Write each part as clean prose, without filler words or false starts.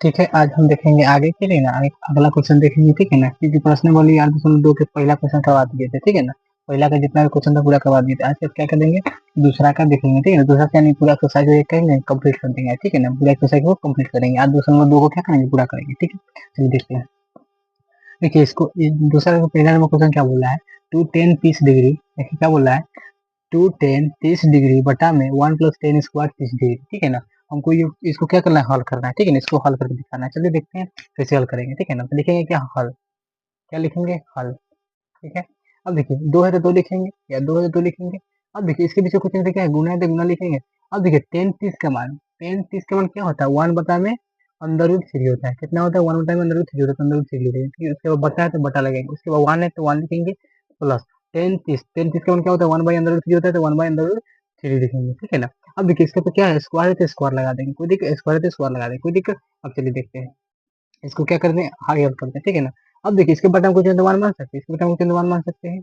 ठीक है, आज हम देखेंगे आगे के लिए ना अगला क्वेश्चन देखेंगे, ठीक है ना, क्योंकि प्रश्न वाली यार हम 2 के पहला क्वेश्चन करवा दिए थे, ठीक है ना। पहला का जितना भी क्वेश्चन था पूरा करवा दिए थे। आज फिर क्या करेंगे, दूसरा का देखेंगे, ठीक है ना। दूसरा का यानी पूरा एक्सरसाइज एक करेंगे, कंप्लीट कर देंगे, ठीक है ना। पूरा एक्सरसाइज को कंप्लीट करेंगे आज। दूसरा नंबर 2 को क्या करेंगे, पूरा करेंगे, ठीक है। चलिए देखते हैं। देखिए इसको दूसरा पहला नंबर क्वेश्चन क्या बोला है, 2 10 30 डिग्री। देखिए क्या बोला है, 2 10 30 डिग्री बटा में 1 + 10 स्क्वायर 30 डिग्री, ठीक है ना। हमको ये इसको क्या करना है, हल करना है, ठीक है ना। इसको हल करके दिखाना है। चलिए देखते हैं कैसे हल करेंगे, ठीक है ना। तो लिखेंगे क्या, हल। क्या लिखेंगे, हल। ठीक है। अब देखिए 2 है तो 2 लिखेंगे, या 2 है तो 2 लिखेंगे। अब देखिए इसके पीछे कुछ नहीं, क्या है, गुना है तो गुना लिखेंगे। अब देखिए 10 30 का मान, 10 30 का मान क्या होता है, 1 बटा में अंडर रूट 3 होता है। कितना होता है, 1 बटा में अंडर रूट 3 होता है, तो अंडर रूट 3 लिखेंगे। ठीक है, उसके बाद बटा है तो बटा लगेंगे। उसके बाद 1 है तो 1 लिखेंगे, प्लस 10 30 का मान क्या होता है, 1/√3 होता है, तो 1/√3 लिखेंगे, ठीक है ना। अब देखिए इसके ऊपर क्या है, स्क्वायर है तो स्क्वायर लगा देंगे, कोई दिक्कत, स्क्वायर है तो स्क्वायर लगा देंगे, कोई दिक्कत। अब चलिए देखते हैं इसको क्या करते हैं, आगे हल करते हैं, ठीक है ना। अब देखिए इसके बटा में कुछ तो 1 मान सकते हैं, इसके बटा में कुछ तो 1 मान सकते हैं।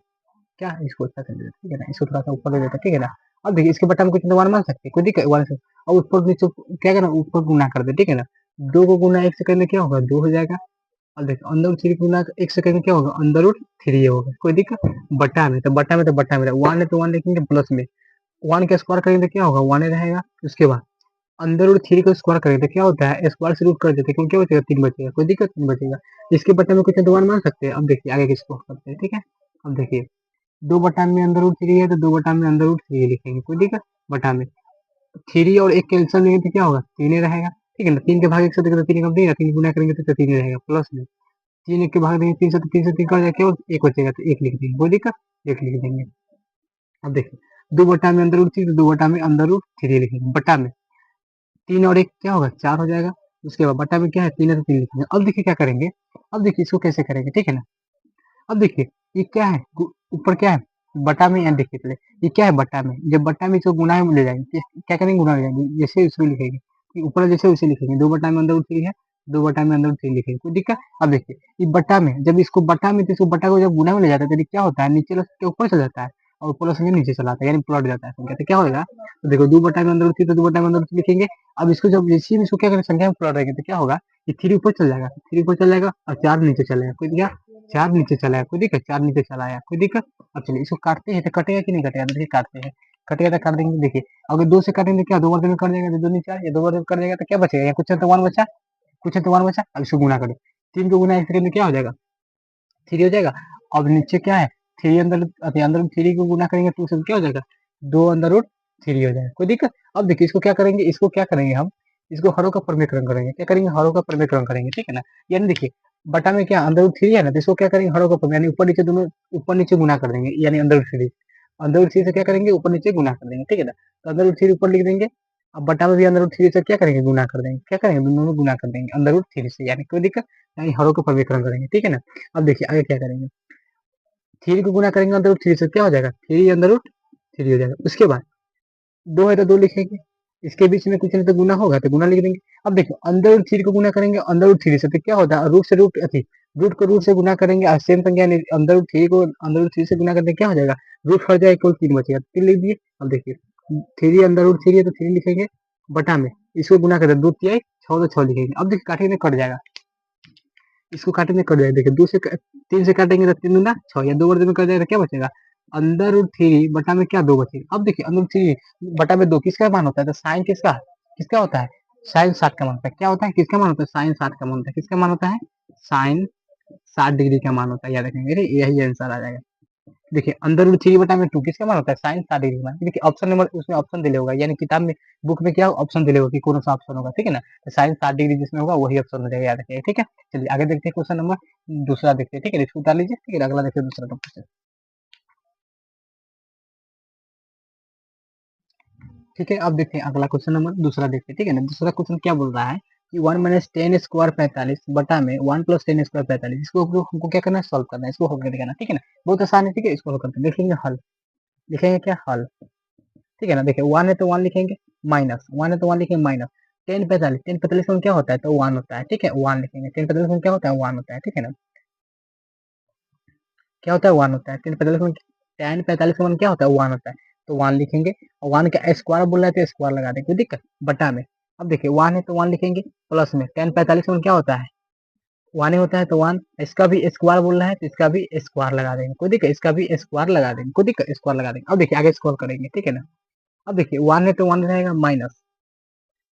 क्या इसको अच्छा कर देते, ठीक है ना। इसको थोड़ा सा ऊपर ले लेते हैं, ठीक है ना। अब देखिए इसके बटा में कुछ तो 1 मान सकते हैं, कोई दिक्कत, 1 से। अब ऊपर नीचे क्या करना, ऊपर गुना कर दे, ठीक है ना। 2 को गुना 1 से करने क्या होगा, 2 हो जाएगा। अब देखो अंडर रूट 3 गुना 1 से करने क्या होगा, अंडर रूट 3 होगा, कोई दिक्कत। बटा में 1 है तो 1 लिखेंगे, प्लस में 1 का स्क्वायर करेंगे तो क्या होगा, 1 ही रहेगा। उसके बाद अंडर रूट 3 को स्क्वायर करेंगे तो क्या होता है, स्क्वायर से रूट कर देते हैं, क्योंकि क्या बचेगा, 3 बचेगा, कोई दिक्कत, 3 बचेगा। इसके बटे में कुछ तो 1 मान सकते हैं। अब देखिए आगे किसको करते हैं, ठीक है। अब देखिए 2 बटा में अंडर रूट 3 है तो 2 बटा में अंडर रूट 3 लिखेंगे, कोई दिक्कत। बटा में 3 और 1 कैंसिल लेंगे तो क्या होगा, 3 ही रहेगा, ठीक है ना। 3 के भाग 1 से देंगे तो 3 कम देगा, 3 गुना करेंगे तो 3 ही रहेगा, प्लस में 3 1 के भाग देंगे 3 से, तो 3 से 3 कट जाएगा, केवल 1 बचेगा, तो 1 लिख देंगे, कोई दिक्कत, 1 लिख देंगे। अब देखिए 2 बटा में अंडर रूट 3 तो 2 बटा में अंडर रूट 3 लिखेंगे, बटा में 3 और 1 क्या होगा, 4 हो जाएगा। उसके बाद बटा में क्या है, 3 है तो 3 लिखेंगे। अब देखिए क्या करेंगे, अब देखिए इसको कैसे करेंगे, ठीक है ना। अब देखिए ये क्या है, ऊपर क्या है, बटा में, यहाँ देखिए पहले ये क्या है, बटा में। जब बटा में इसको गुना में ले जाएंगे, क्या करेंगे, गुना ले जाएंगे, जैसे उसमें लिखेंगे कि ऊपर जैसे उसे लिखेंगे, 2 बटा में अंडर रूट 3 है, 2 बटा में अंडर रूट 3 लिखेंगे, कोई दिक्कत। अब देखिए ये बटा में, जब इसको बटा में, तो इसको बटा को जब गुना में ले जाता है तो क्या होता है, नीचे के ऊपर चल जाता है, और ऊपर संख्या नीचे चला आता है, यानी पलट जाता है संख्या, तो क्या होगा, तो देखो 2 बटा में अंडर रूट 3 तो 2 बटा में अंडर रूट 3 लिखेंगे। अब इसको जब जैसे ही इसको क्या करें, संख्या में पलट रहेंगे तो क्या होगा, ये 3 ऊपर चल जाएगा, 3 ऊपर चल जाएगा और 4 नीचे चलेगा, कोई दिक्कत। 4 नीचे चला है, कोई दिक्कत, 4 नीचे चला आया, कोई दिक्कत। अब चलिए इसको काटते हैं तो कटेगा कि नहीं कटेगा, तो देखिए काटते हैं, कटेगा तो काट देंगे। देखिए अगर 2 से काटेंगे तो क्या, 2 बार में कट जाएगा, तो 2 नीचे या 2 बार में कट जाएगा, तो क्या बचेगा, या कुछ है तो 1 बचा, कुछ है तो 1 बचा। अब इसको गुना करें, 3 को गुना 1 से करेंगे क्या हो जाएगा, 3 हो जाएगा। अब नीचे क्या है, 3 अंदर रूट 3 को गुना करेंगे 2 से, क्या हो जाएगा, 2 अंडर रूट 3 हो जाएगा, कोई दिक्कत। अब देखिए इसको क्या करेंगे, इसको क्या करेंगे हम, इसको हरों का प्रमेयकरण करेंगे, क्या करेंगे, हरों का प्रमेयकरण करेंगे, ठीक है ना। यानी देखिए बटा में क्या अंडर रूट 3 है ना, तो इसको क्या करेंगे, हरों का प्रमेय, यानी ऊपर नीचे दोनों, ऊपर नीचे गुना कर देंगे, यानी अंडर रूट 3 से क्या करेंगे, ऊपर नीचे गुना कर देंगे, ठीक है ना। तो अंडर रूट 3 ऊपर लिख देंगे। अब बटा में भी अंडर रूट 3 से क्या करेंगे, गुना कर देंगे, क्या करेंगे, दोनों में गुना कर देंगे अंडर रूट 3 से, यानी कोई दिक्कत, यानी हरों का प्रमेयकरण करेंगे, ठीक है ना। अब देखिए आगे क्या करेंगे, 3 को गुना करेंगे अंडर रूट 3 से, क्या हो जाएगा, 3 हो जाएगा। उसके बाद 2 है तो 2 लिखेंगे, इसके बीच में कुछ नहीं तो गुना होगा, तो गुना लिख देंगे। अब देखो अंडर रूट 3 को गुना करेंगे अंडर रूट 3 से, तो क्या होता है, रूट से रूट अथी, रूट को रूट से गुना करेंगे, और सेम संख्या अंडर रूट 3 को अंडर रूट 3 से गुना करते क्या हो जाएगा, रूट हट जाएगा, केवल 3 बचेगा, 3 लिख दिए। अब देखिए 3 अंडर रूट 3 है तो 3 लिखेंगे, बटा में इसको गुना करते 2 तिहाई 6 तो 6 लिखेंगे। अब देखिए काटेंगे कट जाएगा, इसको काटेंगे कट जाएगा। देखिए 3 से काटेंगे तो 3 दूना 6, या 2 वर्ग में कट जाएगा, क्या बचेगा, अंडर रूट 3 बटा में क्या 2 बचेगा। अब देखिए अंडर रूट 3 बटा में 2 किसका मान होता है, तो साइन किसका, किसका होता है, साइन 60 का मान होता है, क्या होता है, किसका मान होता है, साइन 60 का मान होता है, किसका मान होता है, साइन 60 डिग्री का मान होता है, याद रखेंगे, यही आंसर आ जाएगा। देखिए अंडर रूट 3 बटा में 2 किसका मान होता है, साइन 60 डिग्री का मान। देखिए ऑप्शन नंबर उसमें ऑप्शन दिले होगा, यानी किताब में, बुक में क्या ऑप्शन दिले होगा कि कौन सा ऑप्शन होगा, ठीक है ना। तो साइन 60 डिग्री जिसमें होगा वही ऑप्शन हो जाएगा, याद रखिएगा, ठीक है। चलिए आगे देखते हैं क्वेश्चन नंबर दूसरा देखते हैं, ठीक है, इसको उतार लीजिए, ठीक है, अगला देखते हैं दूसरा क्वेश्चन। ठीक है, अब देखते हैं अगला क्वेश्चन नंबर दूसरा देखते हैं, ठीक है ना। दूसरा क्वेश्चन क्या बोल रहा है कि 1 - 10 स्क्वायर 45 बटा में 1 + 10 स्क्वायर 45, इसको हमको क्या करना है, सॉल्व करना है, इसको हल करके दिखाना है, ठीक है ना। बहुत आसान है, ठीक है, इसको हल करते हैं, देख लेंगे हल, लिखेंगे क्या, हल, ठीक है ना। देखिए 1 है तो 1 लिखेंगे, माइनस 1 है तो 1 लिखेंगे, माइनस 10 45 में क्या होता है, तो 1 होता है, ठीक है, 1 लिखेंगे, 10 45 में क्या होता है, 1 होता है, ठीक है ना, क्या होता है, 1 होता है, 10 45 में क्या होता है, 1 होता है, तो 1 लिखेंगे। और 1 का स्क्वायर बोल रहे थे, स्क्वायर लगा देंगे, कोई दिक्कत, बटा में अब देखिए 1 है तो 1 लिखेंगे, प्लस में 10 45 में क्या होता है 1 ही होता है, तो 1 इसका भी स्क्वायर बोल रहा है तो इसका भी स्क्वायर लगा देंगे, कोई दिक्कत, इसका भी स्क्वायर लगा देंगे, कोई दिक्कत, स्क्वायर लगा देंगे। अब देखिए आगे स्क्रॉल करेंगे, ठीक है ना। अब देखिए 1 है तो 1 रहेगा माइनस,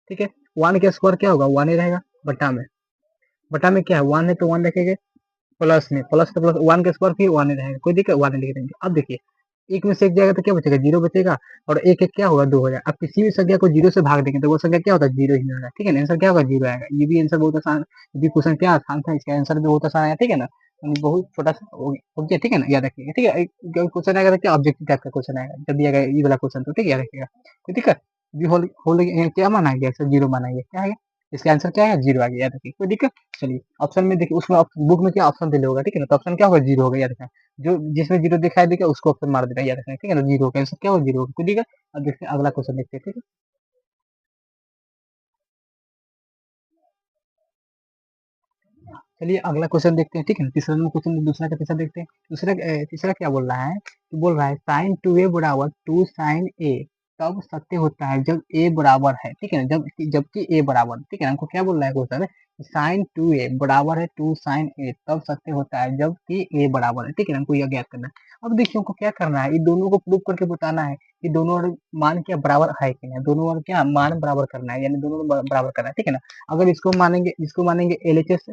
ठीक है, 1 का स्क्वायर क्या होगा 1 ही रहेगा, बटा में क्या है 1 है तो 1 रखेंगे, प्लस में प्लस तो प्लस 1 का स्क्वायर फिर 1 ही रहेगा, कोई दिक्कत 1 लिख देंगे। अब देखिए एक में से एक जाएगा तो क्या बचेगा 0 बचेगा, और एक एक क्या होगा 2 हो जाएगा। अब किसी भी संख्या को 0 से भाग देंगे तो वो संख्या क्या होता है 0 ही होगा, ठीक है ना, आंसर क्या होगा 0 आएगा। ये भी आंसर बहुत आसान, ये भी क्वेश्चन क्या आसान था, इसका आंसर भी बहुत आसान आया, ठीक है ना, बहुत छोटा सा हो गया, ठीक है ना, याद रखिएगा, ठीक है। क्वेश्चन आएगा तो क्या ऑब्जेक्टिव टाइप का क्वेश्चन आएगा जब भी आएगा ये वाला क्वेश्चन, तो ठीक है याद रखिएगा, तो ठीक है। भी होल क्या माना गया, 0 माना गया, क्या है इसका आंसर क्या है 0 आ गया, याद रखिए, कोई दिक्कत। चलिए ऑप्शन में देखिए, उसमें बुक में क्या ऑप्शन दिले होगा, ठीक है ना, तो ऑप्शन क्या होगा 0 होगा, याद रखना। जो जिसमें 0 दिखाई देगा उसको ऑप्शन मार देना, याद रखना, ठीक है ना, 0 का आंसर क्या होगा 0 होगा, कोई दिक्कत। अब देखते हैं अगला क्वेश्चन देखते हैं, ठीक है। चलिए अगला क्वेश्चन देखते हैं, ठीक है ना, तीसरा नंबर क्वेश्चन, दूसरा का तीसरा देखते हैं। तीसरा क्या बोल रहा है, तो बोल रहा है साइन 2a बराबर 2 साइन ए तब सत्य होता है जब ए बराबर है, ठीक है ना, जबकि ए बराबर, ठीक है ना, हमको क्या बोल रहा है क्वेश्चन, साइन 2a बराबर है 2 साइन ए तब सत्य होता है जबकि ए बराबर है, ठीक है ना, हमको यह ज्ञात करना है। अब देखिए हमको क्या करना है, ये दोनों को प्रूव करके बताना है कि दोनों और मान क्या बराबर है कि नहीं, दोनों और क्या मान बराबर करना है, यानी दोनों बराबर करना है, ठीक है ना। अगर इसको मानेंगे एलएचएस,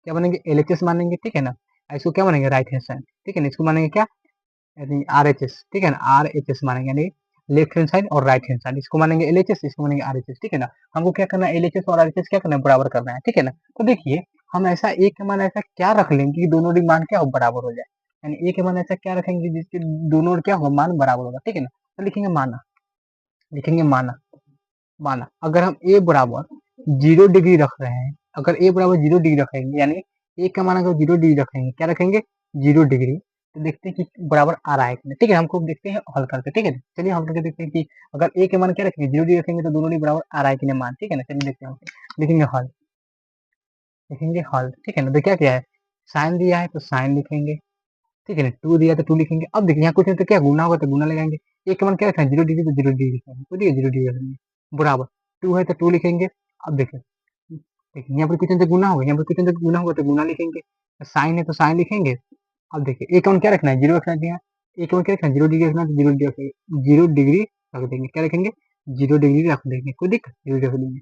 क्या मानेंगे एलएचएस मानेंगे, ठीक है ना, इसको क्या मानेंगे राइट हैंड साइड, ठीक है ना, इसको मानेंगे क्या आरएचएस, ठीक है ना, आरएचएस मानेंगे, यानी लेफ्ट हैंड साइड और राइट हैंड साइड, इसको मानेंगे एलएचएस, इसको मानेंगे आरएचएस, ठीक है ना। हमको क्या करना है एलएचएस और आरएचएस क्या करना है बराबर करना है, ठीक है ना। तो देखिए हम ऐसा एक का मान ऐसा क्या रख लेंगे कि दोनों मान क्या हो बराबर हो जाए, यानी एक का मान ऐसा क्या रखेंगे जिसके दोनों क्या होगा मान बराबर होगा, ठीक है ना। तो लिखेंगे माना, लिखेंगे माना, माना अगर हम ए बराबर 0 डिग्री रख रहे हैं, अगर ए बराबर 0 डिग्री रखेंगे, यानी ए का मान अगर 0 डिग्री रखेंगे, क्या रखेंगे 0 डिग्री, तो देखते हैं कि बराबर आ रहा है कि नहीं, ठीक है, हमको देखते हैं हल करके, ठीक है। चलिए हल करके देखते हैं कि अगर ए के मान क्या रखेंगे 0 डिग्री रखेंगे तो दोनों डिग्री बराबर आ रहा है कि नहीं मान, ठीक है ना। चलिए देखते हैं, लिखेंगे हल, लिखेंगे हल, ठीक है ना। तो क्या क्या है साइन दिया है तो साइन लिखेंगे, ठीक है ना, 2 दिया तो 2 लिखेंगे। अब देखिए यहाँ कुछ नहीं तो क्या गुना होगा तो गुना लगाएंगे, ए के मान क्या रखना है 0 डिग्री तो 0 डिग्री लिखेंगे, तो ठीक है 0 डिग्री रखेंगे, बराबर 2 है तो 2 लिखेंगे। अब देखिए देखिए यहाँ पर कितने से गुना होगा, यहाँ पर कितने से गुना होगा तो गुना लिखेंगे, साइन है तो साइन लिखेंगे। अब देखिए एक वन क्या रखना है 0 रखना है, एक वन क्या रखना है 0 डिग्री रखना है तो 0 डिग्री, 0 डिग्री रख देंगे, क्या रखेंगे 0 डिग्री रख देंगे, कोई दिक्कत 0 रख देंगे,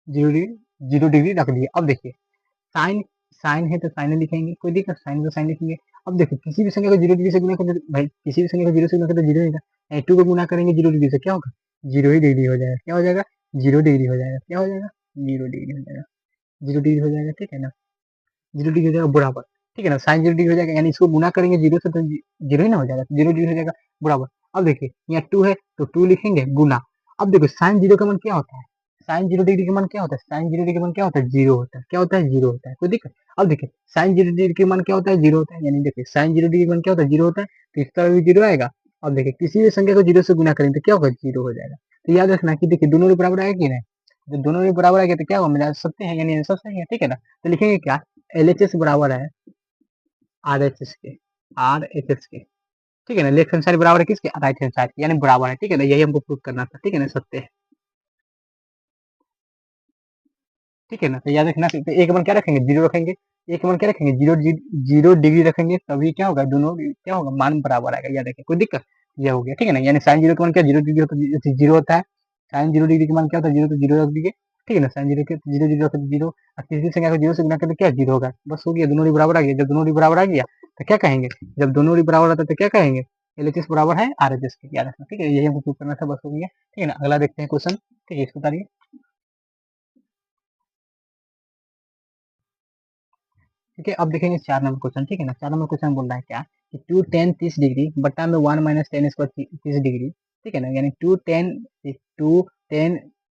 0 डिग्री 0 डिग्री रख दिए। अब देखिए साइन, साइन है तो साइन लिखेंगे, कोई दिक्कत साइन तो साइन लिखेंगे। अब देखो किसी भी संख्या को 0 डिग्री से गुना कर, भाई किसी भी संख्या को 0 से गुना कर तो 0 ही, 2 को गुना करेंगे 0 डिग्री से क्या होगा 0 ही डिग्री हो जाएगा, क्या हो जाएगा 0 डिग्री हो जाएगा, क्या हो जाएगा 0 डिग्री हो जाएगा, 0 डिग्री हो जाएगा, ठीक है ना, 0 डिग्री हो जाएगा बराबर, ठीक है ना, साइन 0 डिग्री हो जाएगा, यानी इसको गुना करेंगे 0 से तो 0 ही ना हो जाएगा, 0 डिग्री हो जाएगा बराबर। अब देखिए यहाँ 2 है तो 2 लिखेंगे गुना। अब देखो साइन 0 का मान क्या होता है, साइन 0 डिग्री का मान क्या होता है, साइन 0 डिग्री का मान क्या होता है 0 होता है, क्या होता है 0 होता है, कोई दिक्कत। अब देखिए साइन 0 डिग्री का मान क्या होता है 0 होता है, यानी देखिए साइन 0 डिग्री का मान क्या होता है 0 होता है, तो इस तरह भी 0 आएगा। अब देखिए किसी भी संख्या को 0 से गुना करेंगे तो क्या होगा 0 हो जाएगा। तो याद रखना कि देखिए दोनों बराबर आएगा कि नहीं, जब दोनों बराबर आएगा तो क्या होगा मिला सकते हैं, यानी आंसर सही है, ठीक है ना। तो लिखेंगे क्या एलएचएस बराबर है आरएचएस के, आरएचएस के, ठीक है ना, लेफ्ट हैंड साइड बराबर है किसके राइट हैंड साइड, यानी बराबर है, ठीक है ना, यही हमको प्रूव करना था, ठीक है ना, सत्य है, ठीक है ना। तो याद रखना तो एक मान क्या रखेंगे 0 रखेंगे, एक मान क्या रखेंगे 0 डिग्री रखेंगे, तभी क्या होगा दोनों क्या होगा मान बराबर आएगा, याद रखें कोई दिक्कत, यह हो गया, ठीक है ना। यानी साइन 0 का मान क्या 0 डिग्री होता है 0 होता है, साइन 0 डिग्री का मान क्या होता है 0 तो 0 रख दीजिए, ठीक है ना, साइन 0 के 0 0 रख 0, और किसी संख्या को 0 से गुना करते क्या 0 होगा, बस हो गया, दोनों बराबर आ गया। जब दोनों बराबर आ गया तो क्या कहेंगे, जब दोनों बराबर आता है तो क्या कहेंगे एलएचएस बराबर है आरएचएस के, याद रखना, ठीक है, यही हमको प्रूव करना था, बस हो गया, ठीक है ना। अगला देखते हैं क्वेश्चन, ठीक है, इसको उतारिए, ठीक है। अब देखेंगे 4 नंबर क्वेश्चन, ठीक है ना, 4 नंबर क्वेश्चन बोल रहा है क्या कि 2 10 30 डिग्री बटा में 1 - 10 स्क्वायर 30 डिग्री, ठीक है ना, यानी 2 10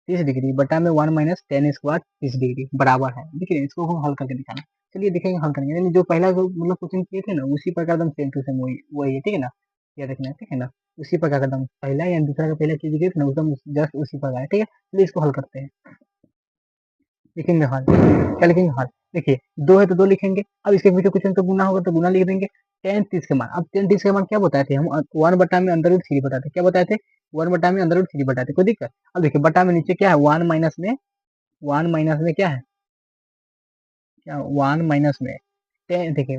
30 डिग्री बटा में 1 - 10 स्क्वायर 30 डिग्री बराबर है, देखिए इसको हम हल करके दिखाना। चलिए देखेंगे हल करेंगे, यानी जो पहला जो मतलब क्वेश्चन किए थे ना उसी प्रकार एकदम सेम टू सेम वही वही है, ठीक है ना, ये देखना है, ठीक है ना, उसी प्रकार का एकदम पहला या दूसरा का पहला चीज किए थे ना एकदम जस्ट उसी प्रकार है, ठीक है। चलिए इसको हल करते हैं, लिखेंगे हल, क्या लिखेंगे हल, देखिए 2 है तो 2 लिखेंगे, अब इसके पीछे कुछ तो गुना होगा तो गुना लिख देंगे, टेन 30 के मान। अब टेन 30 के मान क्या बताए थे हम, 1/√3 बताए थे। क्या बताए थे, 1/√3 बताए थे। कोई दिक्कत। अब देखिए बटा में नीचे क्या है, 1 माइनस में क्या है, क्या 1 - में टेन, देखिए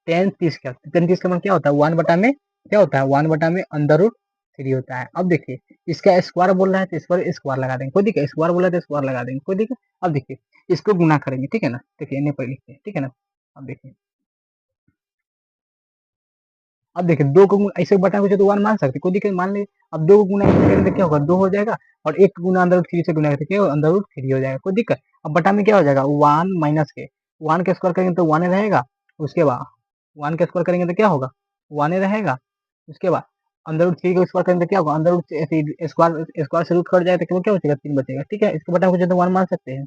टेन 30 क्या, टेन 30 का मान क्या होता है, 1/में क्या होता है, 1/√3 होता है। अब देखिए इसका स्क्वायर बोल रहा है तो इस पर स्क्वायर लगा देंगे, कोई दिक्कत, स्क्वायर बोला तो स्क्वायर लगा देंगे, कोई दिक्कत। अब देखिए इसको गुना करेंगे, ठीक है ना, देखिए इन्हें पर लिखते हैं, ठीक है ना। अब देखिए, अब देखिए दो को ऐसे बटा कुछ तो वन मान सकते, कोई दिक्कत, मान लीजिए। अब दो को गुना ऐसे करेंगे तो क्या होगा, दो हो जाएगा, और एक गुना अंदर 3 से गुना करके क्या होगा, अंदर 3 हो जाएगा, कोई दिक्कत। अब बटा में क्या हो जाएगा, 1 - के, 1 के स्क्वायर करेंगे तो 1 रहेगा। उसके बाद 1 के स्क्वायर करेंगे तो क्या होगा, 1 रहेगा। उसके बाद अंदर 3 को स्क्वायर करेंगे तो क्या होगा, अंदर स्क्वायर स्क्वायर से रूट कट जाएगा तो क्या बचेगा, 3 बचेगा, ठीक है। इसके बटा में कुछ तो 1 मान सकते हैं,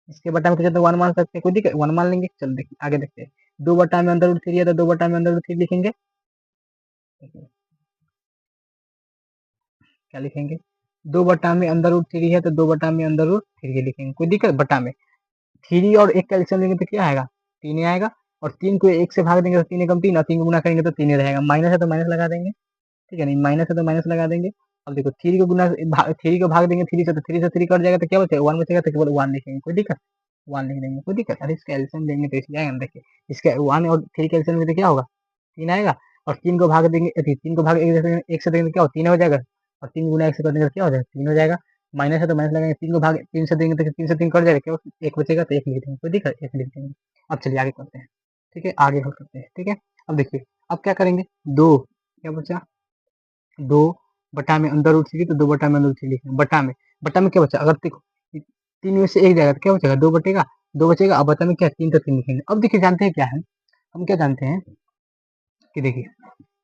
इसके बटा में कुछ तो 1 मान सकते हैं, कोई दिक्कत, 1 मान लेंगे। चलो देखिए आगे देखते हैं। 2 बटा में अंदर 3 है तो 2 बटा में अंदर 3 लिखेंगे, क्या लिखेंगे, 2 बटा में अंदर 3 है तो 2 बटा में अंदर 3 लिखेंगे, कोई दिक्कत। बटा में 3 और 1 का एलसीएम लेंगे तो क्या आएगा, 3 आएगा। और 3 को 1 से भाग देंगे तो 3 × 3 और 3 को गुना करेंगे तो 3 रहेगा, माइनस है तो माइनस लगा देंगे, ठीक है नहीं, माइनस है तो माइनस लगा देंगे। अब देखो 3 को भाग देंगे 3 से, तो 3 कट जाएगा तो क्या बचेगा, 1 बचेगा, तो केवल 1 लिखेंगे, कोई दिक्कत, 1 लिख देंगे, कोई दिक्कत। अरे इसका एलसीएम लेंगे तो इसलिए आएगा, देखिए इसका 1 और 3 का एलसीएम लेंगे तो क्या होगा, 3 आएगा। और 3 को भाग देंगे, 3 को भाग 1 से देंगे तो क्या हो, 3 हो जाएगा। और 3 गुना 1 से कर देंगे तो क्या हो जाएगा, 3 हो जाएगा। माइनस है तो माइनस लगाएंगे, 3 को भाग 3 से देंगे तो 3 से 3 कट जाएगा, क्या 1 बचेगा, तो 1 लिख देंगे, कोई दिक्कत, 1 लिख देंगे। अब चलिए आगे करते हैं, ठीक है, आगे हल करते हैं, ठीक है। अब देखिए अब क्या करेंगे, दो, क्या बचा, 2 बटा में अंदर 3 तो 2 बटा में अंदर 3 लिखेंगे, बटा में क्या बचा, अगर देखो 3 में से 1 जाएगा तो क्या बचेगा, 2 बटेगा, 2 बचेगा। अब बचा में क्या है, 3 तो 3 लिखेंगे। अब देखिए जानते हैं क्या है, हम क्या जानते हैं कि देखिए,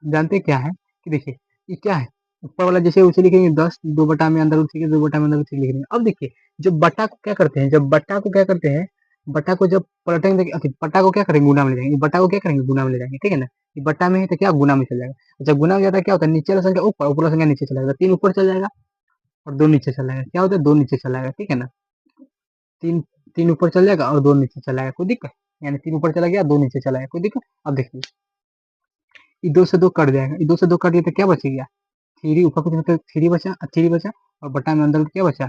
जानते हैं क्या है कि देखिए ये क्या है, ऊपर वाला जैसे उसे लिखेंगे 10, 2 बटा में अंदर 3 2 बटा में अंदर 3 लिख देंगे। अब देखिए जब बटा को क्या करते हैं, जब बटा को क्या करते हैं, बटा को जब पलटेंगे बटा को क्या करेंगे, गुना में ले जाएंगे, बटा को क्या करेंगे, गुना में ले जाएंगे, ठीक है ना। ये बटा में है तो क्या गुना में चल जाएगा, जब गुना हो जाता है क्या होता है, नीचे वाला संख्या ऊपर, ऊपर वाला संख्या नीचे चला जाएगा, 3 ऊपर चल जाएगा और 2 नीचे चला जाएगा, क्या होता है, 2 नीचे चला जाएगा, ठीक है ना। 3 3 ऊपर चल जाएगा और 2 नीचे चला जाएगा, कोई दिक्कत, यानी 3 ऊपर चला गया 2 नीचे चला गया, कोई दिक्कत। अब देखिए ये 2 से 2 कट जाएगा, ये 2 से 2 कट गया तो क्या बचेगा, 3 ऊपर कुछ मतलब 3 बचा, 3 बचा। और बटा में अंदर क्या बचा,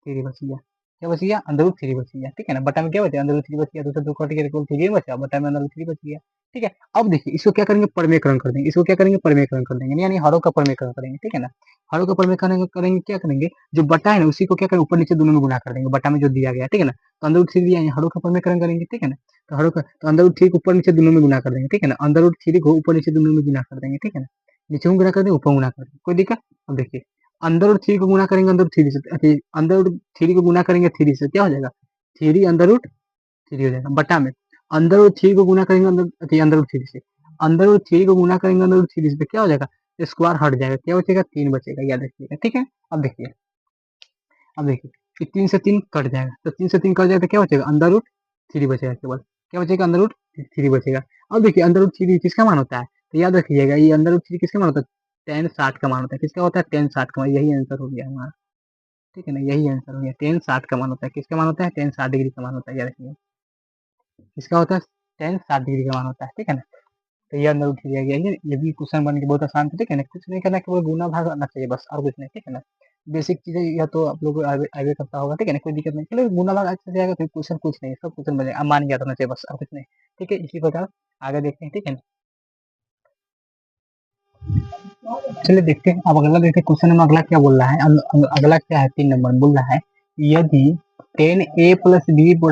3 बच गया, क्या बच गया, अंदर 3 बच गया, ठीक है ना। बटा में क्या बचा, अंदर 3 बच गया, 2 से 2 कट गया तो 3 बचा, बटा में अंदर 3 बच गया, ठीक है। अब देखिए इसको क्या करेंगे, परमेकरण कर देंगे, इसको क्या करेंगे, परमेकरण कर देंगे, यानी हरों का परमेकरण करेंगे, ठीक है ना। हरों का परमेकरण करेंगे, क्या करेंगे, जो बटा है ना उसी को क्या करेंगे, ऊपर नीचे दोनों में गुना कर देंगे, बटा में जो दिया गया, ठीक है ना। तो अंदर 3 दिया है, हरों का परमेकरण करेंगे, ठीक है ना। तो हरों का तो अंदर 3 को ऊपर नीचे दोनों में गुना कर देंगे, ठीक है ना। अंदर 3 को ऊपर नीचे दोनों में गुना कर देंगे, ठीक है ना। नीचे में गुना कर देंगे, ऊपर गुना कर देंगे, कोई दिक्कत। अब देखिए अंदर 3 को गुना करेंगे अंदर 3 से, अंदर 3 को गुना करेंगे 3 से, क्या हो जाएगा, 3 हो जाएगा। बटा में अंदर 3 को गुना करेंगे अंदर 3 से, अंदर 3 को गुना करेंगे अंदर 3 से तो क्या हो जाएगा, स्क्वायर हट जाएगा, क्या बचेगा, 3 बचेगा, याद रखिएगा, ठीक है। अब देखिए, अब देखिए कि 3 से 3 कट जाएगा, तो 3 से 3 कट जाएगा तो क्या बचेगा, अंदर 3 बचेगा केवल, क्या बचेगा, अंदर 3 बचेगा। अब देखिए अंदर 3 किसका मान होता है, तो याद रखिएगा ये अंदर 3 किसका मान होता है, टेन 60 का मान होता है, किसका होता है, टेन 60 का मान, यही आंसर हो गया हमारा, ठीक है ना, यही आंसर हो गया, टेन 60 का मान होता है, किसका मान होता है, टेन 60 डिग्री का मान होता है, याद रखिए किसका होता है, टेन 60 डिग्री का मान होता है, ठीक है ना। तो ये अंदर उठ दिया गया, ये भी क्वेश्चन बन के बहुत आसान था, ठीक है ना, कुछ नहीं करना, केवल गुना भाग आना चाहिए बस, और कुछ नहीं, ठीक है ना। बेसिक चीजें यह तो आप लोग को आगे आगे करता होगा, ठीक है ना, कोई दिक्कत नहीं, चलो गुना भाग अच्छे से जाएगा तो क्वेश्चन कुछ नहीं, सब क्वेश्चन बनेगा, अब मान याद होना चाहिए बस, और कुछ नहीं, ठीक है। इसी प्रकार आगे देखते हैं, ठीक है ना। चलिए देखते हैं, अब अगला देखते हैं क्वेश्चन में अगला क्या बोल रहा है, अगला क्या है, 3 नंबर बोल रहा है, यदि 10a + b =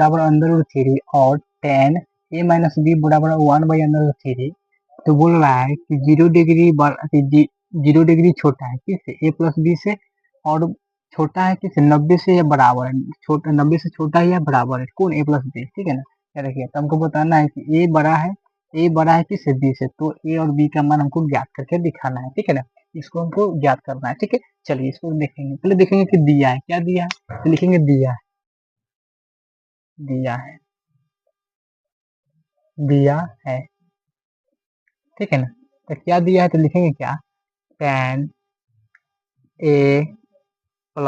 और 10a - b = 1/√3, तो बोल रहा है कि 0 डिग्री छोटा है किससे, a + b से, और छोटा है किससे, 90 से, या बराबर है, छोटा 90 से छोटा है या बराबर है, कौन, a + b, ठीक है ना। क्या देखिए तो हमको बताना है कि ए बड़ा है किससे, बी से, तो ए और बी का मान हमको ज्ञात करके दिखाना है, ठीक है ना। इसको हमको ज्ञात करना है, ठीक है। चलिए इसको देखेंगे, पहले देखेंगे कि दिया है, क्या दिया है, तो लिखेंगे दिया है, दिया है, दिया है, ठीक है ना। तो क्या दिया है, तो लिखेंगे क्या, टेन ए +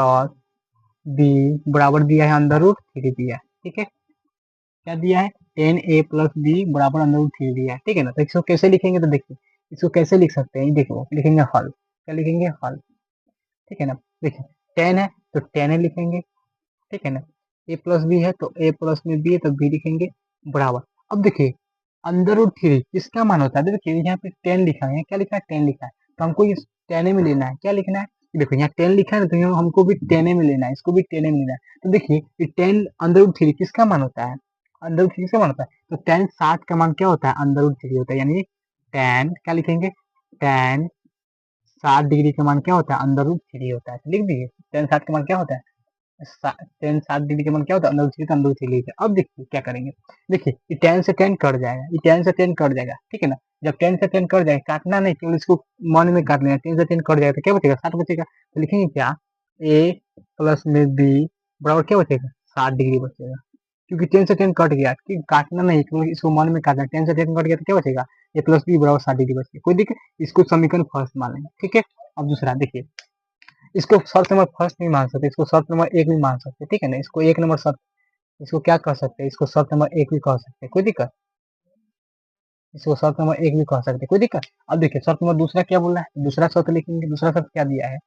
बी बराबर दिया है अंदर रूट 3 दिया है, ठीक है। क्या दिया है, 10a+b बराबर अंडर रूट 3 दिया है, ठीक है ना। तो इसको कैसे लिखेंगे, तो देखिए इसको कैसे लिख सकते हैं, देखो लिखेंगे हल, क्या लिखेंगे हल, ठीक है ना। देखिए 10 है तो 10 लिखेंगे, ठीक है ना। a+b है तो a+ में b है तो b लिखेंगे बराबर। अब देखिए अंडर रूट 3 किसका मान होता है, देखिए यहाँ पे 10 लिखा है, क्या लिखा है 10 लिखा है, तो हमको ये 10 में लेना है, क्या लिखना है, देखो यहाँ 10 लिखा है ना, तो यहाँ हमको भी 10 में लेना है, इसको भी 10 में लेना है। तो देखिए ये 10 अंडर रूट 3 किसका मान होता है, अंडर रूट 3 किसका मान होता है, तो 10 60 का मान क्या होता है, अंडर रूट 3 होता है, यानी 10 क्या लिखेंगे 10 60 डिग्री का मान क्या होता है, अंडर रूट 3 होता है, तो लिख दीजिए 10 60 का मान क्या होता है, 10 60 डिग्री का मान क्या होता है, अंडर रूट 3 तो अंडर रूट 3 लिखिए। अब देखिए क्या करेंगे, देखिए ये 10 से 10 कट जाएगा, ये 10 से 10 कट जाएगा, ठीक है ना। जब 10 से 10 कट जाएगा, काटना नहीं, केवल इसको मन में काट लेना, 10 से 10 कट जाएगा तो क्या बचेगा 60 बचेगा, तो लिखेंगे क्या a+ में b बराबर क्या बचेगा 60 डिग्री बचेगा, क्योंकि 10 से 10 कट गया, कि काटना नहीं, केवल इसको मन में काटना, 10 से 10 कट गया तो क्या बचेगा a+b बराबर 60 डिग्री बचेगा, कोई दिक्कत, इसको समीकरण फर्स्ट मान लेंगे, ठीक है। अब दूसरा देखिए, इसको शर्त नंबर फर्स्ट नहीं मान सकते, इसको शर्त नंबर एक भी मान सकते, ठीक है ना। इसको एक नंबर शर्त, इसको क्या कह सकते हैं, इसको शर्त नंबर एक भी कह सकते हैं, कोई दिक्कत, इसको शर्त नंबर एक भी कह सकते हैं, कोई दिक्कत। अब देखिए शर्त नंबर दूसरा क्या बोला है, दूसरा शर्त लिखेंगे, दूसरा शर्त क्या दिया है,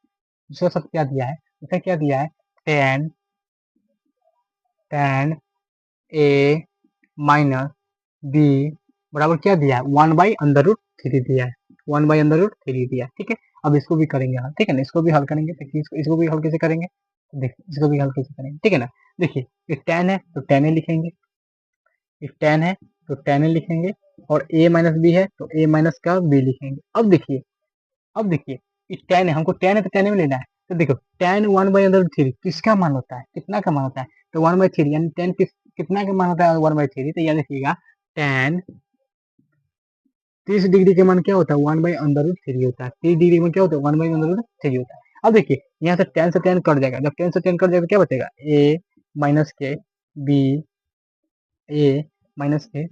दूसरा शर्त क्या दिया है, दूसरा क्या दिया है, टेन टेन ए माइनस बी बराबर क्या दिया है 1/√3 दिया है, 1/√3 दिया है, ठीक है। अब इसको भी करेंगे हल, ठीक है ना, इसको भी हल करेंगे, देखिए इसको भी हल कैसे करेंगे, देखिए इसको भी हल कैसे करेंगे, ठीक है ना। देखिए ये 10 है तो 10 लिखेंगे, ये 10 है तो 10 लिखेंगे, और a माइनस बी है तो a माइनस का b लिखेंगे। अब देखिए, अब देखिए ये 10 है, हमको 10 है तो 10 में लेना है, तो देखो 10 1/√3 किसका मान होता है, कितना का मान होता है, तो 1/3 यानी 10 कितना का मान होता है 1/3, तो याद रखिएगा 10 30 डिग्री के मान क्या होता है 1/√3 होता है, 30 डिग्री में क्या होता है 1/√3 होता है। अब देखिए यहाँ से 10 से 10 कट जाएगा, जब 10 से 10 कट जाएगा तो क्या बचेगा a माइनस के b, a माइनस के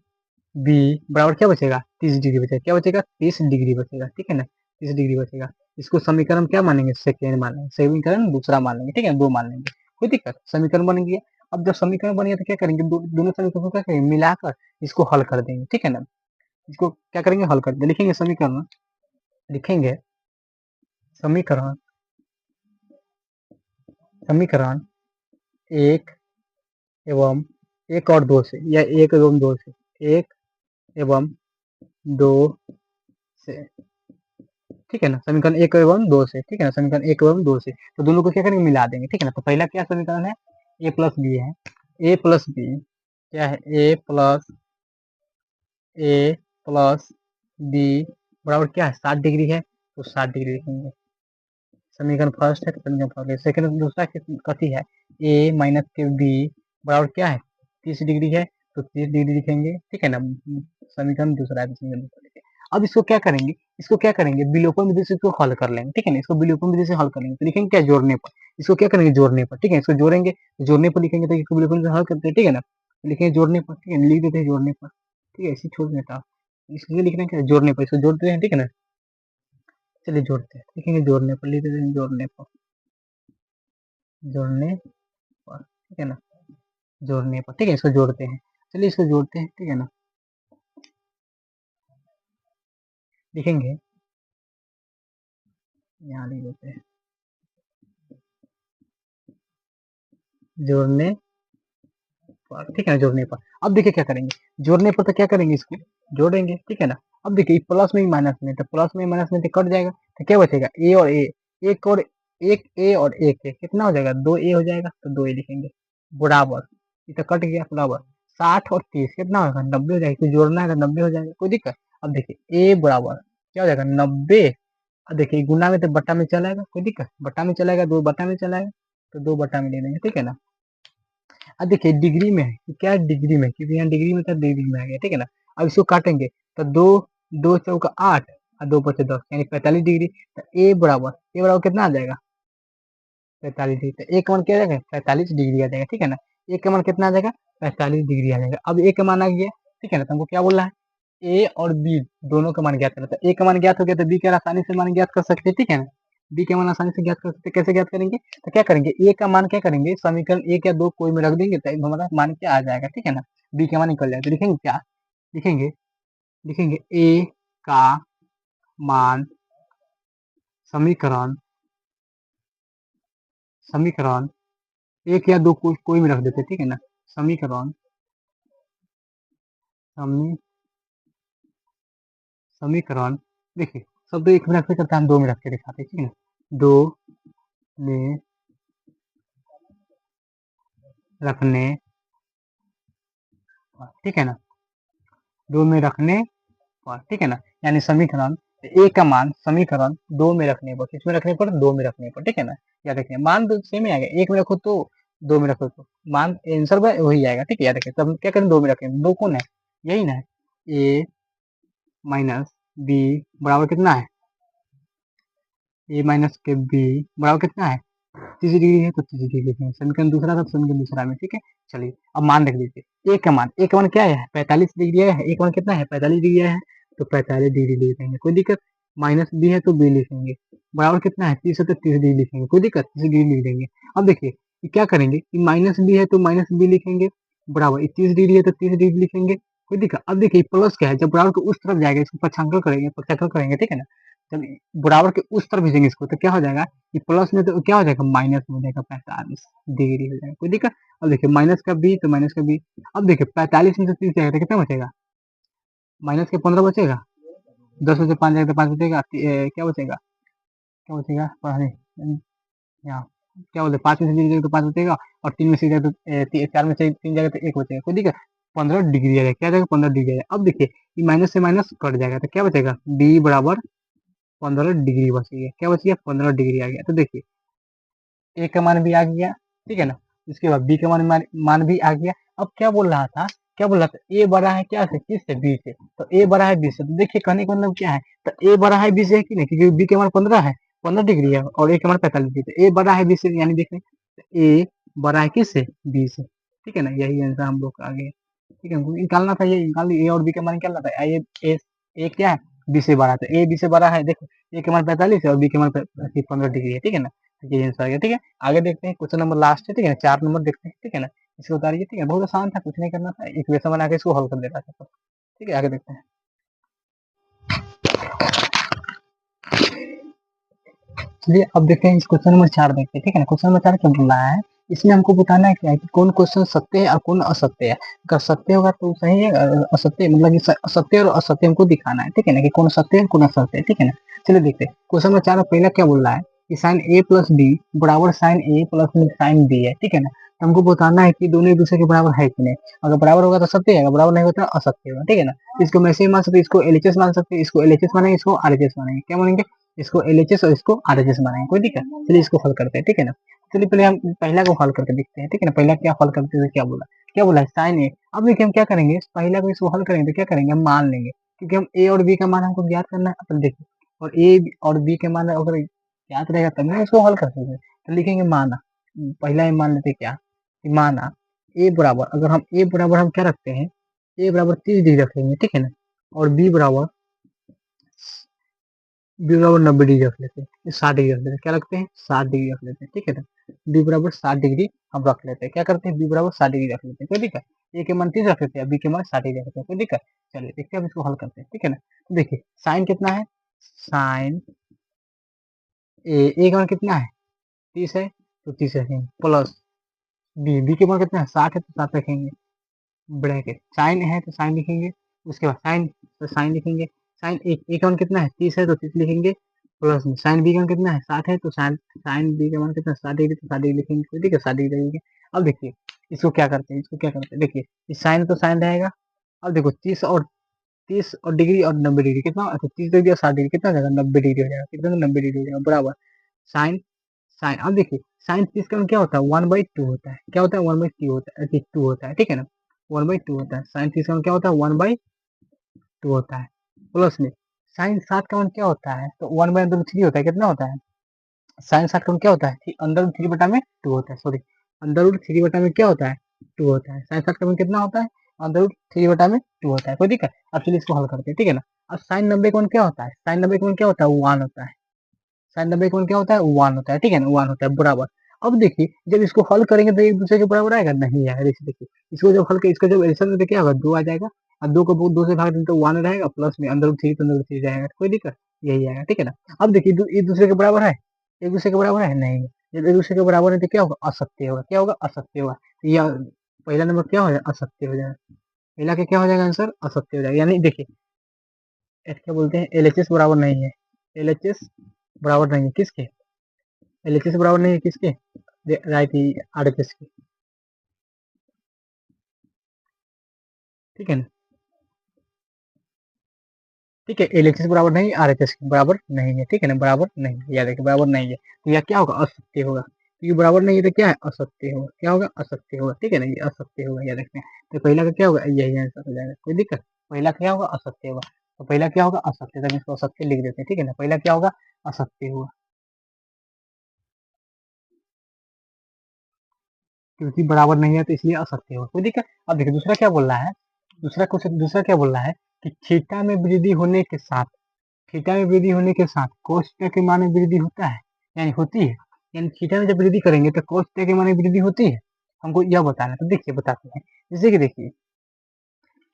b बराबर क्या बचेगा 30 डिग्री बचेगा, क्या बचेगा 30 डिग्री बचेगा, ठीक है ना, 30 डिग्री बचेगा। इसको समीकरण क्या मानेंगे सेकेंड मान लेंगे, समीकरण दूसरा मान लेंगे, ठीक है, दो मान लेंगे, कोई दिक्कत, समीकरण बन गया। अब जब समीकरण बन गया तो क्या करेंगे, दोनों समीकरण को क्या करेंगे मिलाकर इसको हल कर देंगे, ठीक है ना। इसको क्या करेंगे हल कर देंगे, लिखेंगे समीकरण, लिखेंगे समीकरण, समीकरण एक एवं एक और दो से, या एक एवं दो से, एक एवं दो से, ठीक है ना, समीकरण एक एवं दो से, ठीक है ना, समीकरण एक एवं दो से, तो दोनों को क्या करेंगे मिला देंगे, ठीक है ना। तो पहला क्या समीकरण है a+b है, a+b क्या है a+b बराबर क्या है 60 डिग्री है, तो 60 डिग्री लिखेंगे, समीकरण फर्स्ट है तो समीकरण फर्स्ट, सेकंड दूसरा कथी है a माइनस के b बराबर क्या है 30 डिग्री है, तो 30 डिग्री लिखेंगे, ठीक है ना, समीकरण दूसरा है तो समीकरण दूसरा लिखेंगे। अब इसको क्या करेंगे, इसको क्या करेंगे विलोपन विधि से इसको हल कर लेंगे, ठीक है ना, इसको विलोपन विधि से हल कर लेंगे, तो लिखेंगे क्या जोड़ने पर, इसको क्या करेंगे जोड़ने पर, ठीक है, इसको जोड़ेंगे तो जोड़ने पर लिखेंगे, तो इसको विलोपन से हल करते हैं, ठीक है ना, लिखेंगे जोड़ने पर, ठीक है, लिख देते हैं जोड़ने पर, ठीक है, इसी छोड़ देता, इसलिए लिखना क्या जोड़ने पर, इसको जोड़ते हैं, ठीक है ना, चलिए जोड़ते हैं, लिखेंगे जोड़ने पर, लिख देते हैं जोड़ने पर, जोड़ने पर, ठीक है ना, जोड़ने पर, ठीक है, इसको जोड़ते हैं, चलिए इसको जोड़ते हैं, ठीक है ना, लिखेंगे यहाँ लिख देते हैं जोड़ने पर, ठीक है ना, जोड़ने पर। अब देखिए क्या करेंगे, जोड़ने पर तो क्या करेंगे इसको जोड़ेंगे, ठीक है ना। अब देखिए प्लस में ही माइनस में, तो प्लस में माइनस में तो कट जाएगा, तो क्या बचेगा ए और ए, एक और एक ए और एक ए कितना हो जाएगा 2a हो जाएगा, तो 2a लिखेंगे बराबर, ये तो कट गया बराबर 60 और 30 कितना होगा 90 हो जाएगा, तो जोड़ना है तो 90 हो जाएगा, कोई दिक्कत। अब देखिए ए बराबर क्या हो जाएगा 90, अब देखिए गुना में तो बट्टा में चलाएगा, कोई दिक्कत, बट्टा में चलाएगा, दो बट्टा में चलाएगा, तो दो बट्टा में ले लेंगे, ठीक है ना। अब देखिए डिग्री में है कि क्या डिग्री में, क्योंकि यहाँ डिग्री में था डिग्री में आ गया, ठीक है ना। अब इसको काटेंगे तो दो दो चौका 8 और दो पचे 10 यानी 45 डिग्री, तो ए बराबर कितना आ जाएगा 45 डिग्री, तो ए का मान क्या आ जाएगा 45 डिग्री आ जाएगा, ठीक है ना। ए का मान कितना आ जाएगा 45 डिग्री आ जाएगा। अब ए का मान आ गया, ठीक है ना, तो हमको क्या बोल रहा है ए और बी दोनों का मान ज्ञात करना, तो ए का मान ज्ञात हो गया तो बी का आसानी से मान ज्ञात कर सकते हैं, ठीक है ना। बी का मान आसानी से ज्ञात कर सकते हैं। कैसे ज्ञात करेंगे? तो क्या करेंगे, ए का मान क्या करेंगे, समीकरण 1 या 2 कोई में रख देंगे तो हमारा मान क्या आ जाएगा, ठीक है ना, बी का मान निकल जाएगा। तो लिखेंगे क्या, लिखेंगे लिखेंगे ए का मान समीकरण समीकरण 1 या 2 कोई में रख देते, ठीक है ना, समीकरण समी समीकरण देखिए सब तो एक में रखते करते हम दो में रख के दिखाते, ठीक है ना, दो में रखने पर, ठीक है ना, दो में रखने पर, ठीक है ना, यानी समीकरण ए का मान समीकरण दो में रखने पर, किसमें रखने पर, दो में रखने पर, ठीक है ना, याद रखिए मान तो सेम ही आएगा, एक में रखो तो दो में रखो तो मान आंसर वही आएगा, ठीक है, याद रखिए। तब क्या करें, दो में रखें, दो कौन है, यही ना है, ए माइनस बी बराबर कितना है, ए माइनस के बी बराबर कितना है, 30 डिग्री है तो 30 डिग्री लिखेंगे, समीकरण दूसरा था समीकरण दूसरा में, ठीक है। चलिए अब मान देख लीजिए, ए का मान क्या है, 45 डिग्री है, ए का मान कितना है, 45 डिग्री है, तो 45 डिग्री लिखेंगे, कोई दिक्कत, माइनस बी है तो बी लिखेंगे, बराबर कितना है 30 है तो 30 डिग्री लिखेंगे, कोई दिक्कत, 30 डिग्री लिख देंगे। अब देखिए कि क्या करेंगे कि माइनस बी है तो माइनस बी लिखेंगे, बराबर 30 डिग्री है तो 30 डिग्री लिखेंगे, कोई दिक्कत। अब देखिए प्लस क्या है, जब बराबर के उस तरफ जाएगा इसको पक्षांकल करेंगे, ठीक है ना, जब बराबर के उस तरफ भेजेंगे इसको तो क्या हो जाएगा, ये प्लस में तो क्या हो जाएगा, माइनस में हो जाएगा, 45 डिग्री हो जाएगा, कोई दिक्कत। अब देखिए माइनस का बी तो माइनस का बी, अब देखिए 45 में से 30 जाएगा तो कितना बचेगा, माइनस के 15 बचेगा, 10 में से 5 जाएगा तो 5 बचेगा, क्या बचेगा, क्या बचेगा पढ़ने यहाँ, क्या बोलते 5 में से 3 जाएगा तो 5 बचेगा, और 3 में से जाएगा तो 4 में से 3 जाएगा तो 1 बचेगा, कोई दिक्कत, 15 डिग्री आ जाएगा, क्या जाएगा 15 डिग्री आ जाएगा। अब देखिए ये माइनस से माइनस कट जाएगा तो क्या बचेगा, बी बराबर 15 डिग्री बच गया, क्या बच गया 15 डिग्री आ गया। तो देखिए ए का मान भी आ गया, ठीक है ना, इसके बाद बी का मान भी आ गया। अब क्या बोल रहा था, क्या बोल रहा था, ए बड़ा है क्या से, किस से, बी से, तो ए बड़ा है बी से, तो देखिए कहने का मतलब क्या है, तो ए बड़ा है बी से है कि नहीं, क्योंकि बी का मान 15 है, 15 डिग्री है, और ए का मान 45 डिग्री, तो ए बड़ा है बी से, यानी देख रहे हैं ए बड़ा है किस से, बी से, ठीक है ना, यही आंसर हम लोग का आ गया, ठीक है, हमको निकालना था, ये निकाल ए और बी का मान निकालना था, ए क्या है, बी से बड़ा, तो ए बी से बड़ा है, देखो ए के मान 45 है और बी के मान 15 डिग्री है, ठीक है ना, तो ये आंसर आ गया, ठीक है। आगे देखते हैं, क्वेश्चन नंबर लास्ट है, ठीक है, 4 नंबर देखते हैं, ठीक है ना, इसको उतारिए, ठीक है, बहुत आसान था, कुछ नहीं करना था, इक्वेशन बना के इसको हल कर देना था, ठीक है, आगे देखते हैं। चलिए अब देखते हैं, इस क्वेश्चन नंबर 4 देखते हैं, ठीक है ना, क्वेश्चन नंबर 4 क्या बोल रहा है, इसमें हमको बताना है क्या है कि कौन क्वेश्चन सत्य है और कौन असत्य है, अगर सत्य होगा तो सही है, असत्य मतलब कि असत्य और असत्य हमको दिखाना है, ठीक है ना, कि कौन सत्य है कौन असत्य है, ठीक है ना। चलिए देखते हैं, क्वेश्चन नंबर 4 पहला क्या बोल रहा है कि साइन ए प्लस बी बराबर साइन ए प्लस साइन बी है, ठीक है ना, तो हमको बताना है कि दोनों एक दूसरे के बराबर है कि नहीं, अगर बराबर होगा तो सत्य है, अगर बराबर नहीं होता तो असत्य होगा, ठीक है ना। इसको हम ऐसे ही मान सकते हैं, इसको एलएचएस मान सकते हैं, इसको एलएचएस मानेंगे, इसको आरएचएस मानेंगे, क्या मानेंगे, इसको एलएचएस और इसको आरएचएस बनाएंगे, कोई दिक्कत। चलिए इसको हल करते हैं, ठीक है ना। चलिए पहले हम पहला को हल करके देखते हैं, ठीक है ना, पहला क्या हल करते थे, क्या बोला है साइन ए। अब देखिए हम क्या करेंगे, पहला को इसको हल करेंगे तो क्या करेंगे, हम मान लेंगे, क्योंकि हम ए और बी का मान हमको ज्ञात करना है, अपन देखिए, और ए और बी के मान अगर ज्ञात रहेगा तब ना इसको हल कर सकते हैं, तो लिखेंगे माना, पहला ही मान लेते क्या, कि माना ए बराबर, अगर हम ए बराबर हम क्या रखते हैं, ए बराबर 30 डिग्री रख लेंगे, ठीक है ना, और बी बराबर 90 डिग्री रख लेते हैं, 60 डिग्री रख लेते हैं, क्या रखते हैं 60 डिग्री रख लेते हैं, ठीक है ना, बी बराबर 60 डिग्री हम रख लेते हैं, क्या करते हैं बी बराबर 60 डिग्री रख लेते हैं, कोई दिक्कत, ए के मान 30 रख लेते हैं, बी के मान 60 डिग्री रख लेते हैं, कोई दिक्कत। चलिए देखते हैं अब इसको हल करते हैं, ठीक है ना, तो देखिए साइन कितना है, साइन ए का मान कितना है 30 है, तो 30 रखेंगे, प्लस बी के मान कितना है 60 है, तो 60 रखेंगे, ब्रैकेट साइन है तो साइन लिखेंगे, उसके बाद साइन तो साइन लिखेंगे, साइन ए का मान कितना है 30 है तो 30 लिखेंगे, प्लस में साइन बी का मान कितना है 60 है, तो साइन साइन बी का मान कितना 60 डिग्री, तो 60 डिग्री लिखेंगे, ठीक है 60 डिग्री लिखेंगे। अब देखिए इसको क्या करते हैं, देखिए इस साइन तो साइन रहेगा, अब देखो 30 और डिग्री और 90 डिग्री कितना, अच्छा 30 डिग्री और 60 डिग्री कितना हो जाएगा, 90 डिग्री हो जाएगा, कितना 90 डिग्री हो जाएगा, बराबर साइन साइन। अब देखिए साइन 30 का मान क्या होता है 1/2 होता है, क्या होता है 1/2 होता है, 2 होता है, ठीक है ना, 1/2 होता है, साइन 30 का मान क्या होता है 1/2 होता है, प्लस में साइन 7 का मान क्या होता है, तो 1/3 होता है, कितना होता है, साइन 7 का मान क्या होता है, अंदर रूट 3 बटा में 2 होता है, सॉरी अंदर रूट 3 बटा में क्या होता है 2 होता है, साइन 7 का मान कितना होता है, अंदर रूट 3 बटा में 2 होता है, कोई दिक्कत। अब चलिए इसको हल करते हैं, ठीक है ना। अब साइन 90 का मान क्या होता है, साइन 90 का मान क्या होता है 1 होता है, साइन 90 का मान क्या होता है 1 होता है, ठीक है ना, 1 होता है बराबर। अब देखिए जब इसको हल करेंगे तो एक दूसरे के बराबर आएगा, नहीं आएगा। जैसे देखिए इसको जब हल कर इसका जब एडिशन करते क्या होगा 2 आ जाएगा, और 2 को 2 से भाग देंगे तो 1 रहेगा, प्लस में अंदर 3 तो अंदर 3 रहेगा, कोई दिक्कत यही आएगा, ठीक है ना। अब देखिए एक दूसरे के बराबर है, एक दूसरे के बराबर है नहीं, जब एक दूसरे के बराबर है तो क्या होगा असत्य होगा, क्या होगा असत्य होगा। तो यह पहला नंबर क्या हो जाएगा असत्य हो जाएगा, पहला के क्या हो जाएगा आंसर असत्य हो जाएगा। यानी देखिए क्या बोलते हैं एलएचएस बराबर नहीं है, एलएचएस बराबर नहीं है किसके, एलएचएस बराबर नहीं है किसके, राइट ही आरएचएस के, ठीक है ना, ठीक है एलएचएस बराबर नहीं आरएचएस के बराबर नहीं है, ठीक है ना, बराबर नहीं है, याद रखिए बराबर नहीं है, तो यह क्या होगा असत्य होगा, तो ये बराबर नहीं है तो क्या है असत्य होगा, क्या होगा असत्य होगा, ठीक है ना, ये असत्य होगा याद रखना। तो पहला का क्या होगा यही आंसर हो जाएगा, कोई दिक्कत, पहला क्या होगा असत्य होगा, तो पहला क्या होगा असत्य, तब इसको असत्य लिख देते हैं, ठीक है ना, पहला क्या होगा असत्य होगा, क्योंकि बराबर नहीं है तो इसलिए असत्य होगा, कोई दिक्कत। अब देखिए दूसरा क्या बोल रहा है, दूसरा क्या बोल रहा है कि थीटा में वृद्धि होने के साथ, थीटा में वृद्धि होने के साथ cos थीटा के मान में वृद्धि होता है, यानी होती है, यानी थीटा में जब वृद्धि करेंगे तो cos थीटा के मान में वृद्धि होती है, हमको यह बताना है। तो देखिए बताते हैं, जैसे कि देखिए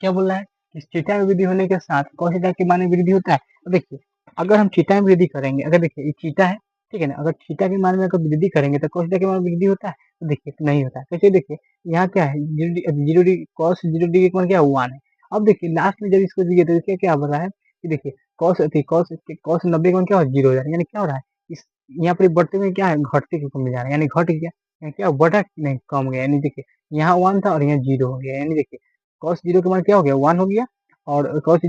क्या बोल रहा है कि थीटा में वृद्धि होने के साथ cos थीटा के मान में वृद्धि होता है। तो देखिए अगर हम थीटा में वृद्धि करेंगे, अगर देखिए ये थीटा है, ठीक है ना, अगर थीटा के मान में अगर वृद्धि करेंगे तो cos थीटा के मान में वृद्धि होता है, तो देखिए नहीं होता है। कैसे देखिए यहाँ क्या है जीरो डिग्री cos 0 डिग्री का मान क्या है 1 है। अब देखिए लास्ट में जब इसको दिए तो इसका क्या हो रहा है कि देखिए cos 90 का मान क्या हो 0 हो जा रहा है, यानी क्या हो रहा है इस यहाँ पर बढ़ते हुए क्या है घटते के कम जा रहा है, यानी घट गया, यानी क्या बढ़ा नहीं कम गया, यानी देखिए यहाँ 1 था और यहाँ 0 हो गया, यानी देखिए cos 0 का मान क्या हो गया 1 हो गया, और cos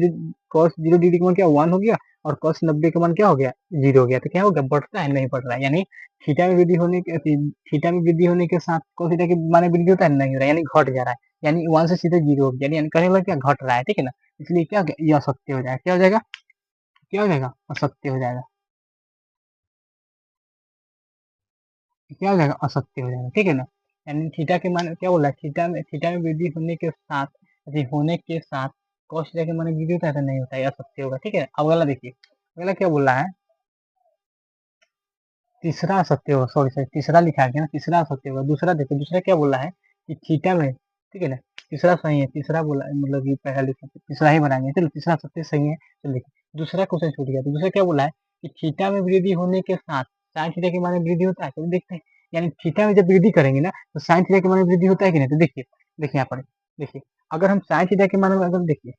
0 डिग्री का मान क्या 1 हो गया, और cos 90 का मान क्या हो गया 0 हो गया, तो क्या हो गया बढ़ता है नहीं बढ़ रहा है, यानी थीटा में वृद्धि होने के थीटा में वृद्धि होने के साथ cos थीटा के मान में वृद्धि होता है नहीं हो रहा है, यानी घट जा रहा है, यानी 1 से सीधे 0 हो गया, यानी कहने लगा क्या घट रहा है, ठीक है ना, इसलिए क्या हो गया ये असत्य हो जाएगा, क्या हो जाएगा, क्या हो जाएगा असत्य हो जाएगा, क्या हो जाएगा असत्य हो जाएगा, ठीक है ना। यानी थीटा के मान क्या बोला है थीटा में वृद्धि होने के साथ cos थीटा के मान में वृद्धि होता है तो नहीं होता है, ये असत्य होगा, ठीक है। अब अगला देखिए अगला क्या बोला है तीसरा असत्य होगा, सॉरी तीसरा लिखा गया ना, तीसरा असत्य होगा। दूसरा देखो दूसरा क्या बोला है कि थीटा में, ठीक है ना, तीसरा सही है, तीसरा बोला मतलब कि पहला लिखा तीसरा ही बनाएंगे, चलो तीसरा सबसे सही है, चलो देखिए दूसरा क्वेश्चन छूट गया। तो दूसरा क्या बोला है कि थीटा में वृद्धि होने के साथ साइन थीटा के मान में वृद्धि होता है, तो देखते हैं, यानी थीटा में जब वृद्धि करेंगे ना तो साइन थीटा के मान में वृद्धि होता है कि नहीं, तो देखिए देखिए यहाँ पर देखिए अगर हम साइन थीटा के मान में अगर देखिए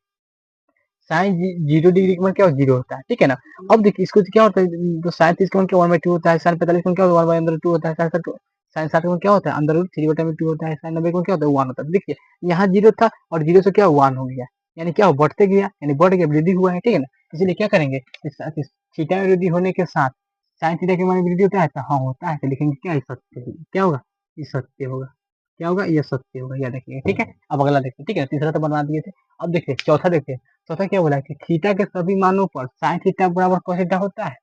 साइन 0 डिग्री का मान क्या जीरो होता है, ठीक है ना। अब देखिए इसको क्या होता है तो साइन 30 का मान क्या 1/2 होता है, साइन 45 का मान क्या होता है 1/2 होता है, साइन 60 का मान क्या होता है अंदर रूट 3/2 होता है, साइन 90 का मान क्या होता है 1 होता है। देखिए यहाँ 0 था और 0 से क्या 1 हो गया, यानी क्या बढ़ते गया, यानी बढ़ गया वृद्धि हुआ है, ठीक है ना। इसलिए क्या करेंगे थीटा में वृद्धि होने के साथ साइन थीटा के मान में वृद्धि होता है, तो हाँ होता है, तो लिखेंगे क्या ये सत्य है, क्या होगा ये सत्य होगा, क्या होगा ये सत्य होगा, याद रखिएगा, ठीक है। अब अगला देखिए, ठीक है तीसरा तो बना दिए थे। अब देखिए चौथा देखिए, चौथा क्या बोला है कि थीटा के सभी मानों पर साइन थीटा बराबर cos थीटा होता है।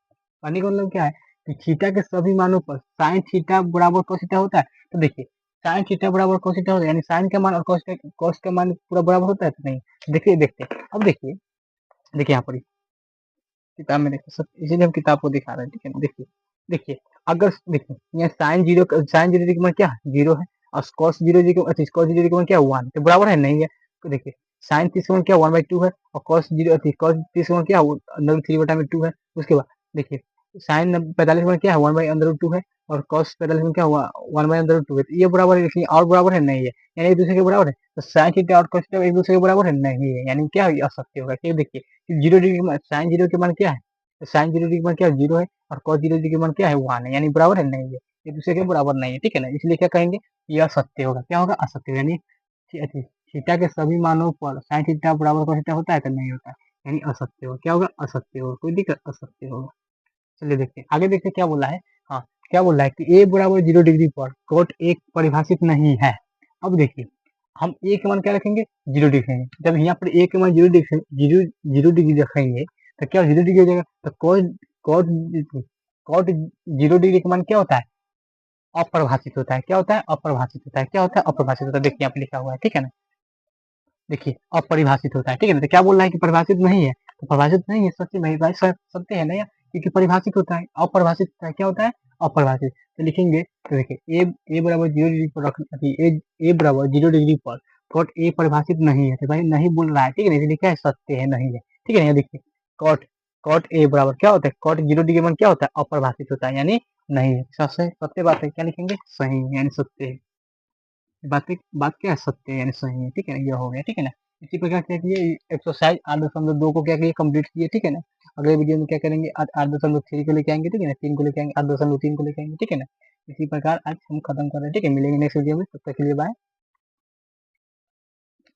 कहने का मतलब क्या है कि थीटा के सभी मानों पर साइन थीटा बराबर cos थीटा होता है। तो देखिए साइन थीटा बराबर cos थीटा होता है, यानी साइन का मान और cos का मान पूरा बराबर होता है तो नहीं। देखिए देखते हैं, अब देखिए देखिए यहाँ पर किताब में देखिए सब इसीलिए हम किताब को दिखा रहे हैं, ठीक है ना। देखिए देखिए अगर देखिए यहाँ साइन जीरो का मान क्या जीरो है, और cos जीरो जी का cos जीरो का मान क्या 1 तो बराबर है नहीं है। तो देखिए साइन 30 का मान क्या 1/2 है, और cos 30 का मान क्या अंदर 3/2 है। उसके बाद देखिए साइन 45 का मान क्या है 1/√2 है, और cos 45 में क्या हुआ 1/√2 है, तो ये बराबर है, इसलिए और बराबर है नहीं है, यानी एक दूसरे के बराबर है। तो साइन थीटा और cos थीटा एक दूसरे के बराबर है नहीं है, यानी क्या ये असत्य होगा, क्योंकि देखिए 0 डिग्री साइन 0 के मान क्या है, तो साइन 0 डिग्री के मान क्या है 0 है, और cos 0 डिग्री के मान क्या है 1 है, यानी बराबर है नहीं है, एक दूसरे के बराबर नहीं है, ठीक है ना। इसलिए क्या कहेंगे ये असत्य होगा, क्या होगा असत्य, यानी थीटा के सभी मानों पर साइन थीटा बराबर cos थीटा होता है तो नहीं होता है, यानी असत्य होगा, क्या होगा असत्य होगा, कोई दिक्कत असत्य होगा। चलिए देखते हैं आगे, देखते हैं क्या बोला है। हाँ क्या बोला है कि ए बराबर 0 डिग्री पर cot एक परिभाषित नहीं है। अब देखिए हम ए के मान क्या रखेंगे 0 लिखेंगे, जब यहाँ पर ए के मान 0 डिग्री रखेंगे तो क्या 0 डिग्री हो जाएगा, तो कॉट 0 डिग्री का मान क्या होता है अपरिभाषित होता है, क्या होता है अपरिभाषित होता है, क्या होता है अपरिभाषित होता है। देखिए यहाँ पे लिखा हुआ है, ठीक है ना, देखिए अपरिभाषित होता है, ठीक है ना। तो क्या बोल रहा है कि परिभाषित नहीं है, तो परिभाषित नहीं है सत्य नहीं भाई सत्य है ना यार, क्योंकि परिभाषित होता है, अपरिभाषित होता है, क्या होता है, अपरिभाषित। तो लिखेंगे, तो देखिए ए बराबर 0 डिग्री पर रख ए बराबर 0 डिग्री पर कॉट ए परिभाषित नहीं है, तो भाई नहीं बोल रहा है, ठीक है ना, इसलिए क्या है, सत्य है, नहीं है, ठीक है ना। ये देखिए कॉट कॉट ए बराबर क्या होता है, कॉट 0 डिग्री पर क्या होता है, अपरिभाषित होता है, यानी नहीं है। सबसे सत्य बात है, क्या लिखेंगे, सही है, यानी सत्य है। बात क्या है, सत्य है, यानी सही है, ठीक है ना, ये हो गया, ठीक है ना। इसी प्रकार क्या किए, एक्सरसाइज 8.2 को क्या किए, कंप्लीट किए, ठीक है ना। अगले वीडियो में क्या करेंगे, 8.3 को लेके आएंगे, ठीक है ना, 3 को लेके आएंगे, 8.3 को लेके आएंगे, ठीक है ना। इसी प्रकार आज हम खत्म कर रहे हैं, ठीक है, मिलेंगे नेक्स्ट वीडियो में, तब तक के लिए बाय।